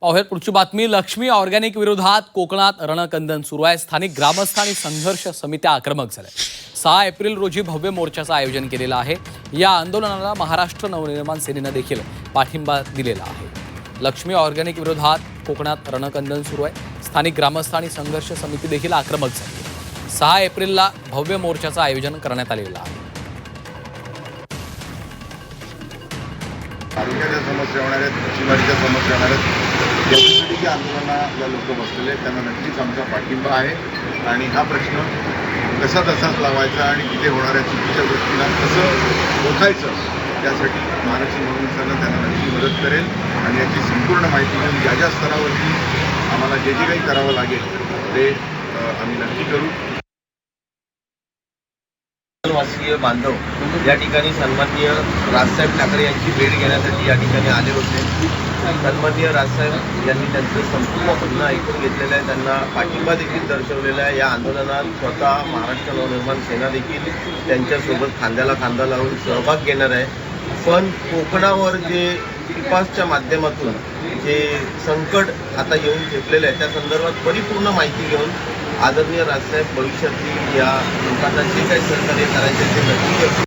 पाहुयात पुढची बातमी। लक्ष्मी ऑर्गॅनिक विरोधात कोकणात रणकंदन सुरू आहे। स्थानिक ग्रामस्थ आणि संघर्ष समित्या आक्रमक झाल्या। 6 एप्रिल रोजी भव्य मोर्चाचं आयोजन केलेलं आहे। या आंदोलनाला महाराष्ट्र नवनिर्माण सेनेनं देखील पाठिंबा दिलेला आहे। लक्ष्मी ऑर्गॅनिक विरोधात कोकणात रणकंदन सुरू आहे। स्थानिक ग्रामस्थ आणि संघर्ष समिती देखील आक्रमक झाली। 6 एप्रिलला भव्य मोर्चाचं आयोजन करण्यात आलेलं आहे। आरोग्याच्या समस्या होणार आहेत, मच्छीमारीच्या समस्या होणार आहेत। यासाठी जे आंदोलनाला लोक बसलेले आहेत त्यांना नक्कीच आमचा पाठिंबा आहे आणि हा प्रश्न कसा तसाच लावायचा आणि तिथे होणाऱ्या चुकीच्या गोष्टींना कसं रोखायचं त्यासाठी महाराष्ट्र नवनिर्माण सेना त्यांना नक्की मदत करेल आणि याची संपूर्ण माहिती घेऊन ज्या स्तरावरती आम्हाला जे काही करावं लागेल ते आम्ही नक्की करू। वासीय बांधव या ठिकाणी सन्माननीय राजसाहेब ठाकरे यांची भेट घेण्यासाठी या ठिकाणी आले होते। सन्माननीय राजसाहेब यांनी त्यांचं संपूर्ण म्हणणं ऐकून घेतलेलं आहे, त्यांना पाठिंबा देखील दर्शवलेला आहे। या आंदोलनात स्वतः महाराष्ट्र नवनिर्माण सेना देखील त्यांच्यासोबत खांद्याला खांदा लावून सहभाग घेणार आहे। पण कोकणावर जे पिपासच्या माध्यमातून जे संकट आता येऊन ठेपलेलं आहे त्या संदर्भात परिपूर्ण माहिती घेऊन आदरणीय राजसाहेब भविष्यातील या लोकांना जे काही सहकार्य करायचे ते नक्की